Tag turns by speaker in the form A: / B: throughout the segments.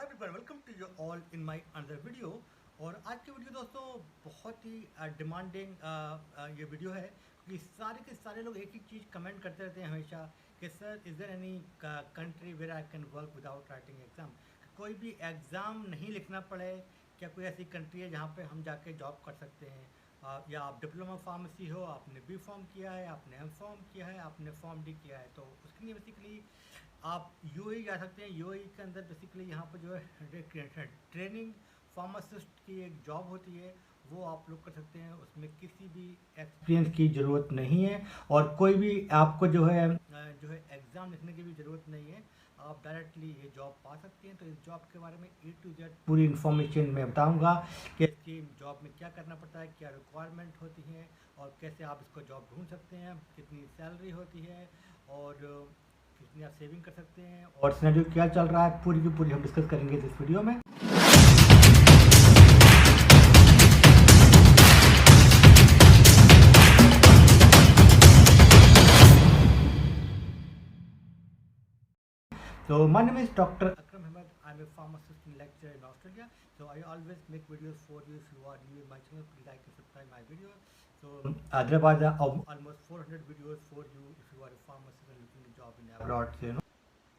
A: Hi everyone, welcome to you all in my another video. और आज की video दोस्तों बहुत ही डिमांडिंग ये वीडियो है क्योंकि सारे के सारे लोग एक ही चीज़ कमेंट करते रहते हैं हमेशा कि sir is there any country where I can work without writing exam. कोई भी एग्ज़ाम नहीं लिखना पड़े, क्या कोई ऐसी कंट्री है जहाँ पे हम जाके जॉब कर सकते हैं? या आप डिप्लोमा फार्मेसी हो, आपने बी फॉर्म किया है, आपने एम फॉर्म किया है, आपने फॉर्म डी किया है, तो उसके लिए बेसिकली आप यूएई जा सकते हैं। यूएई के अंदर बेसिकली यहाँ पर जो है ट्रेनिंग फार्मासिस्ट की एक जॉब होती है, वो आप लोग कर सकते हैं। उसमें किसी भी एक्सपीरियंस की ज़रूरत नहीं है और कोई भी आपको जो है एग्ज़ाम लिखने की भी ज़रूरत नहीं है। आप डायरेक्टली ये जॉब पा सकते हैं। तो इस जॉब के बारे में ए टू जेड पूरी इन्फॉर्मेशन मैं बताऊंगा कि इसकी जॉब में क्या करना पड़ता है, क्या रिक्वायरमेंट होती है और कैसे आप इसको जॉब ढूंढ सकते हैं, कितनी सैलरी होती है और कितनी आप सेविंग कर सकते हैं और सिनेरियो क्या चल रहा है, पूरी की पूरी हम डिस्कस करेंगे इस वीडियो में। So my name is Dr. Akram Ahmed. I'm a pharmacist and lecturer in Australia. So I always make videos for you. If you are new in my channel, please like and subscribe my videos. So there was almost 400 videos for you if you are a pharmacist and looking a job in abroad.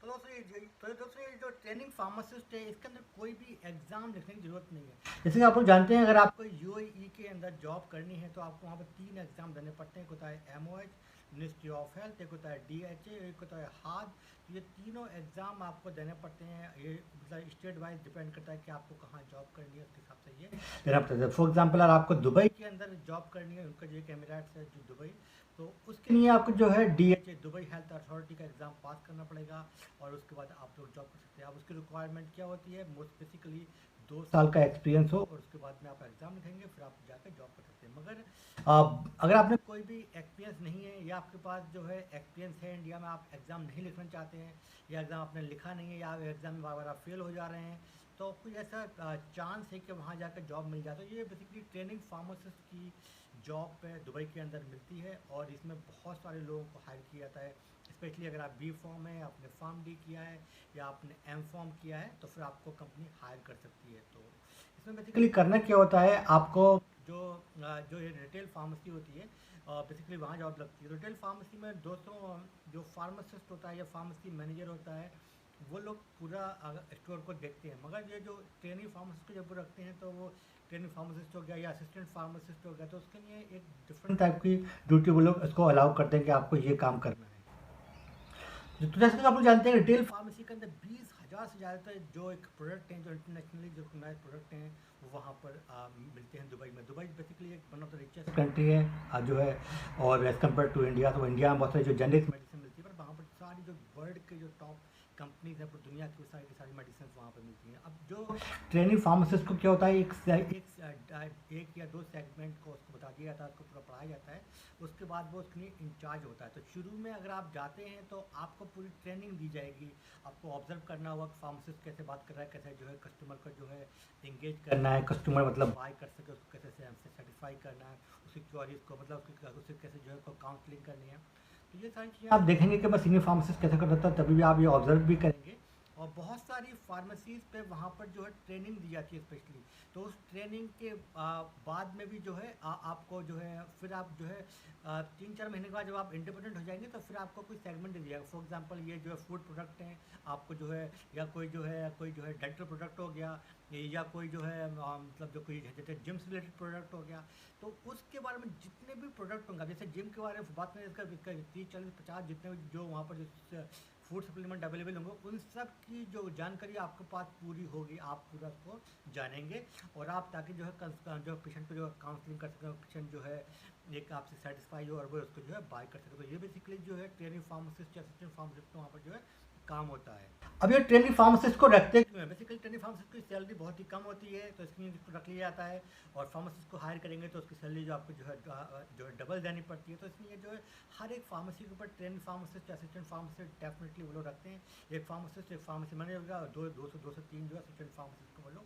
A: तो दोस्तों ये जो training pharmacist है इसके अंदर कोई भी exam लिखने की ज़रूरत नहीं है। जैसे कि आप लोग जानते हैं, अगर आपको यूएई के अंदर जॉब करनी है तो आपको वहाँ पर 3 एग्ज़ाम देने पड़ते हैं। एक होता है एमओएच, मिनिस्ट्री ऑफ हेल्थ, एक होता है डीएचए, एक होता है हार्ड। तो ये तीनों एग्ज़ाम आपको देने पड़ते हैं। ये मतलब स्टेट वाइज डिपेंड करता है कि आपको कहाँ जॉब करनी है, उसके हिसाब से ये देना पड़ता है। फॉर एग्जांपल अगर आपको दुबई के अंदर जॉब करनी है, उनका जो एक एमिरेट्स है जो दुबई, तो उसके लिए आपको जो है डीएचए दुबई हेल्थ अथॉरिटी का एग्ज़ाम पास करना पड़ेगा और उसके बाद आप लोग जॉब कर सकते हैं। अब उसकी रिक्वायरमेंट क्या होती है, मोस्ट बेसिकली 2 साल का एक्सपीरियंस हो और उसके बाद में आप एग्ज़ाम लिखेंगे, फिर आप जाकर जॉब कर सकते हैं। मगर अगर आपने कोई भी एक्सपीरियंस नहीं है या आपके पास जो है एक्सपीरियंस है इंडिया में, आप एग्ज़ाम नहीं लिखना चाहते हैं या एग्ज़ाम आपने लिखा नहीं है या एग्ज़ाम में बार बार आप फेल हो जा रहे हैं, तो कोई ऐसा चांस है कि वहाँ जाकर जॉब मिल जाए। तो ये बेसिकली ट्रेनिंग फार्मासिस्ट की जॉब पे दुबई के अंदर मिलती है और इसमें बहुत सारे लोगों को हायर किया जाता है। स्पेशली अगर आप बी फॉर्म है, आपने फार्म डी किया है या आपने एम फॉर्म किया है, तो फिर आपको कंपनी हायर कर सकती है। तो इसमें बेसिकली करना क्या होता है, आपको जो ये रिटेल फार्मेसी होती है, बेसिकली वहाँ जॉब लगती है। रिटेल फार्मेसी में दोस्तों जो फार्मासिस्ट होता है या फार्मेसी मैनेजर होता है, वो लोग पूरा स्टोर को देखते हैं। मगर ये जो ट्रेनिंग फार्मासिस्ट को जब वो रखते हैं तो वो ट्रेनिंग फार्मासिस्ट हो गया या असिस्टेंट फार्मासिस्ट हो गया, तो उसके लिए एक डिफरेंट टाइप की ड्यूटी वो लोग इसको अलाउ करते हैं कि आपको ये काम करना है। तो जैसे कि आप लोग जानते हैं, रिटेल फार्मेसी के अंदर 20,000 से ज़्यादा जो एक प्रोडक्ट हैं, जो इंटरनेशनली जो रिकॉग्नाइज्ड प्रोडक्ट हैं, वो वहाँ पर मिलते हैं दुबई में। दुबई बेसिकली एक one of the richest country है जो है, और एज़ कम्पेयर टू इंडिया, तो इंडिया में बहुत सारी जो जेनरिक मेडिसिन मिलती है, पर वहाँ पर सारी जो वर्ल्ड के जो टॉप कंपनीज हैं, पूरी दुनिया की सारी मेडिसिन वहाँ पर मिलती हैं। अब जो ट्रेनिंग फार्मासिस्ट को क्या होता है, एक या 2 सेगमेंट को उसको बता दिया जाता है, उसको पूरा पढ़ाया जाता है, उसके बाद वो उसके लिए इंचार्ज होता है। तो शुरू में अगर आप जाते हैं तो आपको पूरी ट्रेनिंग दी जाएगी। आपको ऑब्जर्व करना होगा कि फार्मासिस्ट कैसे बात कर रहा है, कैसे जो है कस्टमर का जो है इंगेज करना है, कस्टमर मतलब बाय कर सके उसको कैसे सेटिस्फाई करना है, उसकी क्वारीज को मतलब उससे कैसे जो है काउंसलिंग करनी है। तो ये सारी चीज़ें आप देखेंगे कि मैं सीनियर फार्मासिस्ट कैसे कर सकता हूँ, तभी भी आप ये ऑब्जर्व भी करेंगे। और बहुत सारी फार्मेसीज पे वहाँ पर जो है ट्रेनिंग दी जाती है स्पेशली। तो उस ट्रेनिंग के बाद में भी जो है आपको जो है फिर आप जो है 3-4 महीने के बाद जब आप इंडिपेंडेंट हो जाएंगे तो फिर आपको कोई सेगमेंट दे दिया जाएगा। फॉर एग्जांपल ये जो है फूड प्रोडक्ट हैं, आपको जो है या कोई जो है डेंटल प्रोडक्ट हो गया या कोई जो है मतलब जो कोई जैसे जिम से रिलेटेड प्रोडक्ट हो गया, तो उसके बारे में जितने भी प्रोडक्ट होंगे, जैसे जिम के बारे में बात करें, इसका 30-40-50 जितने भी जो वहाँ पर जो फूड सप्लीमेंट अवेलेबल होंगे, उन सब की जो जानकारी आपके पास पूरी होगी, आप पूरा उसको जानेंगे और आप ताकि जो है जो पेशेंट को जो काउंसलिंग कर सकें, पेशेंट जो है एक आपसे सेटिस्फाई हो और वो उसको जो है बाय कर सके। तो ये बेसिकली जो है ट्रेनिंग फार्मासिस्ट या असिस्टेंट फार्मासिस्ट वहाँ पर जो है काम होता है। अब ये ट्रेनिंग फार्मासिस्ट को रखते क्यों है? बेसिकली ट्रेनिंग फार्मासिस्ट की सैलरी बहुत ही कम होती है, तो इसलिए इसको रख लिया जाता है। और फार्मासिस्ट को हायर करेंगे तो उसकी सैलरी जो आपको जो है डबल देनी पड़ती है। तो इसलिए जो है हर एक फार्मेसी के ऊपर ट्रेनिंग फार्मासिस्ट या असिस्टेंट फार्मासिस्ट डेफिनेटली वो लोग रखते हैं। एक फार्मासिस्ट, एक फार्मेसी मैनेजर होगा और 2 से 3 जो है असिस्टेंट फार्मासिस्ट को वो लोग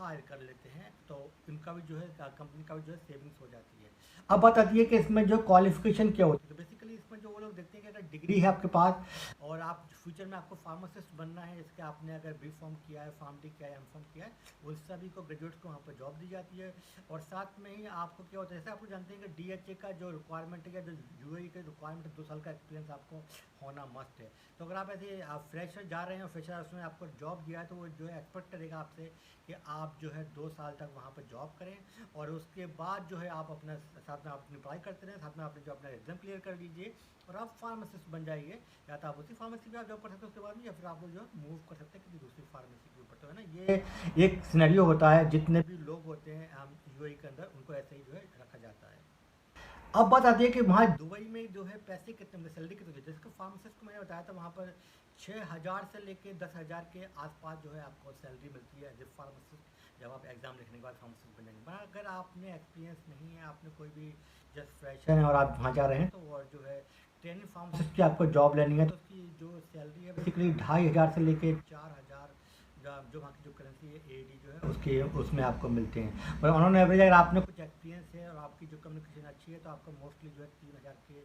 A: हायर कर लेते हैं, तो इनका भी जो है कंपनी का भी जो है सेविंग्स हो जाती है। अब बात आती है कि इसमें जो क्वालिफिकेशन क्या होती है, तो बेसिकली इसमें जो वो लोग देखते हैं कि अगर डिग्री है आपके पास और आप फ्यूचर में आपको फार्मासिस्ट बनना है, जैसे कि आपने अगर बी फॉर्म किया है, फार्म डी किया है, एम फॉर्म किया है, उन सभी को ग्रेजुएट्स को वहाँ पर जॉब दी जाती है। और साथ में ही आपको क्या होता है, जैसे आप लोग जानते हैं कि DHA का जो रिक्वायरमेंट है या जो UAE का रिक्वायरमेंट है, 2 साल का एक्सपीरियंस आपको होना मस्ट है। तो अगर आप ऐसे आप फ्रेशर जा रहे हैं और फ्रेशर उसमें आपको जॉब दिया है, तो वो जो है एक्सपेक्ट करेगा आपसे कि आप जो है 2 साल तक वहाँ पर जॉब करें, और उसके बाद जो है आप अपना साथ में आप अपनी पढ़ाई करते रहें, साथ में आपने जो अपना एग्जाम क्लियर कर लीजिए और आप फार्मासिस्ट बन जाइए। या तो आप उसी फार्मेसी में आप जॉब कर सकते हैं उसके बाद में, या फिर आप लोग जो है मूव कर सकते हैं किसी दूसरी फार्मेसी के ऊपर। तो है ना, ये एक सिनेरियो होता है, जितने भी लोग होते हैं UAE के अंदर उनको ऐसे ही जो है रखा जाता है। अब बात आती है कि वहाँ दुबई में जो है पैसे कितने मिलते, सैलरी कितने होती है। जैसे फार्मासिस्ट को मैंने बताया था, वहाँ पर 6,000 से लेके 10,000 के आसपास जो है आपको सैलरी मिलती है एज ए फार्मासिस्ट, जब आप एग्ज़ाम लिखने के बाद फार्मासिस्ट बनेंगे। पर अगर आपने एक्सपीरियंस नहीं है, आपने कोई भी जस्ट फ्रेशर है और आप वहाँ जा रहे हैं, तो वो जो है ट्रेनिंग फार्मासिस्ट की आपको जॉब लेनी है, तो उसकी जो सैलरी है बेसिकली 2,500 से लेके 4,000, जो वहाँ की जो करेंसी है AED जो है उसके उसमें आपको मिलते हैं। पर उन्होंने एवरेज, अगर आपने कुछ एक्सपीरियंस है और आपकी जो कम्युनिकेशन अच्छी है, तो आपको मोस्टली जो है 3,000 के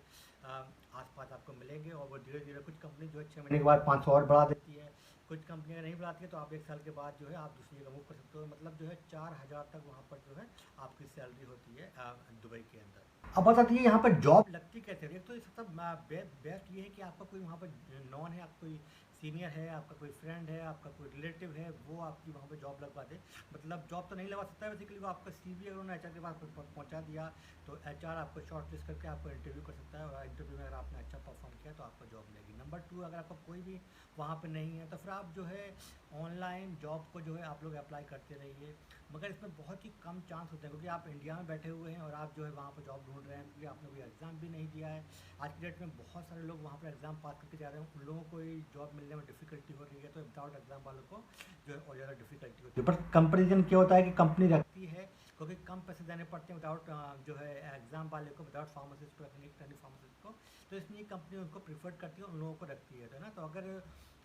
A: आसपास आपको मिलेंगे। और वो धीरे धीरे कुछ कंपनी जो है 6 महीने के बाद 500 और बढ़ा देती है, कुछ कंपनी अगर नहीं बढ़ाती है तो आप 1 साल के बाद जो है आप दूसरी जगह मूव कर सकते हो। मतलब जो है 4,000 तक वहाँ पर जो है आपकी सैलरी होती है दुबई के अंदर। अब बता दीजिए यहाँ पर जॉब लगती कैसे है। एक तो ये सब बेस्ट ये है कि आपका कोई वहाँ पर नॉन है, आपका कोई सीनियर है, आपका कोई फ्रेंड है, आपका कोई रिलेटिव है, वो आपकी वहाँ पे जॉब लगवा दे। मतलब जॉब तो नहीं लगवा सकता है बेसिकली, वो आपका CV अगर उन्होंने HR के पास पहुँचा दिया, तो HR आपको शॉर्ट लिस्ट करके आपको इंटरव्यू कर सकता है, और इंटरव्यू में अगर आपने अच्छा परफॉर्म किया तो आपको जॉब मिलेगी। नंबर 2, अगर आपका कोई भी वहाँ पे नहीं है, तो फिर आप जो है ऑनलाइन जॉब को जो है आप लोग अप्लाई करते रहिए। मगर इसमें बहुत ही कम चांस होते हैं, क्योंकि आप इंडिया में बैठे हुए हैं और आप जो है वहाँ पर जॉब ढूंढ रहे हैं, क्योंकि आपने कोई एग्ज़ाम भी नहीं दिया है। आज की डेट में बहुत सारे लोग वहाँ पर एग्ज़ाम पास करके जा रहे हैं, उन लोगों को जॉब मिलने में डिफ़िकल्टी हो रही है। तो विदाउट एग्ज़ाम वालों को जो है और ज़्यादा डिफ़िकल्टी होती है। बट कंपेरिजन क्या होता है कि कंपनी रखती है, क्योंकि कम पैसे देने पड़ते हैं विदाउट जो है एग्ज़ाम वाले को, विदाउट फार्मासिस्ट को रखने, ट्रेनिंग फार्मासिस्ट को। तो इसलिए कंपनी उनको प्रीफर करती है, उन लोगों को रखती है। तो ना, तो अगर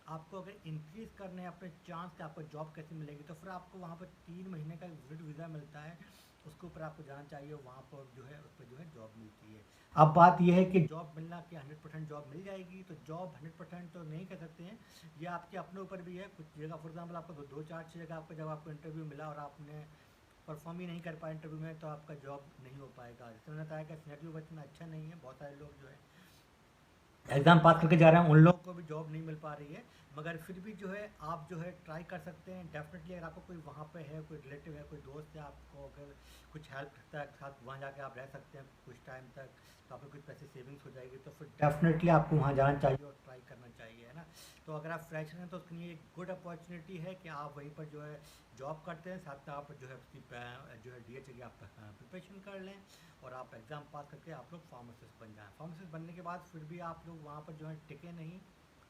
A: आपको अगर इंक्रीज़ करने हैं अपने चांस कि आपको जॉब कैसे मिलेगी, तो फिर आपको वहाँ पर 3 महीने का विजिट वीज़ा मिलता है, उसके ऊपर आपको जाना चाहिए, वहाँ पर जो है उस पर जो है जॉब मिलती है। अब बात यह है कि जॉब मिलना कि 100% जॉब मिल जाएगी, तो जॉब 100% तो नहीं कह सकते हैं, ये आपके अपने ऊपर भी है। कुछ जगह फॉर एग्जाम्पल आपको 2-4 जगह आपको जब आपको इंटरव्यू मिला और आपने परफॉर्म ही नहीं कर पाया इंटरव्यू में, तो आपका जॉब नहीं हो पाएगा। जैसे मैंने बताया कि सिनेरियो इतना अच्छा नहीं है, बहुत सारे लोग जो है एग्ज़ाम पास करके जा रहे हैं, उन लोगों को भी जॉब नहीं मिल पा रही है। मगर फिर भी जो है आप जो है ट्राई कर सकते हैं डेफिनेटली। अगर आपको कोई वहाँ पे है, कोई रिलेटिव है, कोई दोस्त है, आपको अगर कुछ हेल्प करता है साथ, वहाँ जाके आप रह सकते हैं कुछ टाइम तक, तो आपको कुछ पैसे सेविंग्स हो जाएगी, तो फिर डेफिनेटली आपको वहाँ जाना चाहिए और ट्राई करना चाहिए, है ना। तो अगर आप फ्रेशर हैं तो उसके लिए एक गुड अपॉर्चुनिटी है कि आप वहीं पर जो है जॉब करते हैं, साथ में आप जो है उसकी जो है DHA की आप प्रिपरेशन कर लें, और आप एग्ज़ाम पास करके आप लोग फार्मासिस्ट बन जाएँ। फार्मासिस्ट बनने के बाद फिर भी आप लोग वहाँ पर जो है टिके नहीं,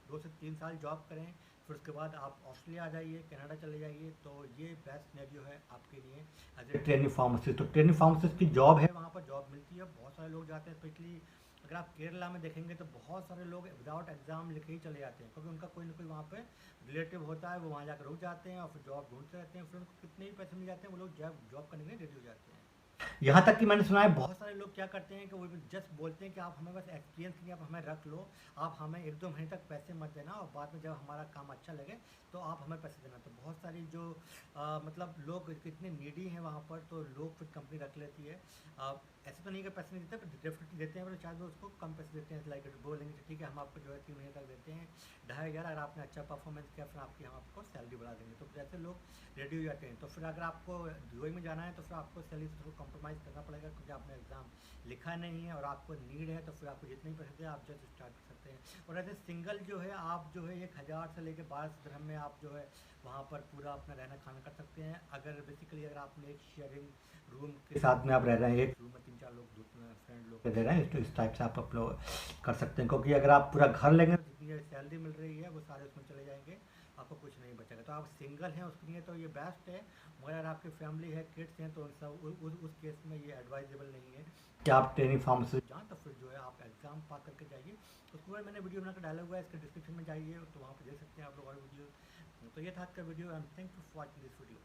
A: 2 से 3 साल जॉब करें, फिर उसके बाद आप ऑस्ट्रेलिया आ जाइए, कनाडा चले जाइए। तो ये बेस्ट सिनेरियो है आपके लिए एज ए ट्रेनिंग फार्मासिस्ट। तो ट्रेनिंग फार्मासिस्ट की जॉब है, वहाँ पर जॉब मिलती है, बहुत सारे लोग जाते हैं। स्पेशली अगर आप केरला में देखेंगे तो बहुत सारे लोग विदाउट एग्ज़ाम लिखे ही चले जाते हैं, क्योंकि उनका कोई ना कोई वहाँ पे रिलेटिव होता है, वो वहाँ जाकर रुक जाते हैं और फिर जॉब ढूंढते रहते हैं। फिर उनको कितने ही पैसे मिल जाते हैं, वो लोग जॉब करने के लिए रेडी हो जाते हैं। यहाँ तक कि मैंने सुना है बहुत सारे लोग क्या करते हैं कि वो जस्ट बोलते हैं कि आप हमें बस एक्सपीरियंस के लिए आप हमें रख लो, आप हमें 1-2 महीने तक पैसे मत देना, और बाद में जब हमारा काम अच्छा लगे तो आप हमें पैसे देना। तो बहुत सारी जो मतलब लोग कितने नीडी हैं वहाँ पर, तो लोग फिर कंपनी रख लेती है। ऐसे तो नहीं कि पैसे नहीं देते, पर डेफिनेटली देते हैं, पर शायद वो उसको कम पैसे देते हैं। लाइक बोलेंगे कि ठीक है, हम आपको जो है 3 महीने तक देते हैं 2,500, अगर आपने अच्छा परफॉर्मेंस किया फिर हम आपको सैलरी बढ़ा देंगे। तो जैसे लोग रेडी हो जाते हैं। तो फिर अगर आपको दुबई में जाना है तो फिर आपको सैलरी से थोड़ा कॉम्प्रोमाइज़ करना पड़ेगा, क्योंकि आपने एग्ज़ाम लिखा नहीं है और आपको नीड है, तो फिर आपको जितने ही पैसे आप जस्ट स्टार्ट कर सकते हैं। और ऐसे सिंगल जो है आप जो है 1,000 से लेकर 1200 दिरहम में आप जो है वहाँ पर पूरा अपना रहना खाना कर सकते हैं। अगर बेसिकली अगर आपने एक शेयरिंग रूम के साथ में आप रह रहे हैं, एक रूम में 3-4 लोग फ्रेंड लोग रह रहे हैं, तो इस टाइप से आप अपलोड कर सकते हैं। क्योंकि अगर आप पूरा घर लेंगे तो जितनी सैलरी मिल रही है वो सारे उसमें चले जाएंगे, आपको कुछ नहीं बचेगा। तो आप सिंगल हैं उसके लिए तो ये बेस्ट है। मगर अगर आपकी फैमिली है, किड्स हैं, तो सब उस केस में ये एडवाइजेबल नहीं है कि आप ट्रेनिंग फार्म से जाएँ। तो फिर जो है आप एग्ज़ाम पास करके जाइए। उसके बाद मैंने वीडियो बनाकर डाला हुआ है, इसके डिस्क्रिप्शन में जाइए तो वहाँ पर देख सकते हैं आप लोग और वीडियो। तो ये था आज का video, and thank you for watching this video.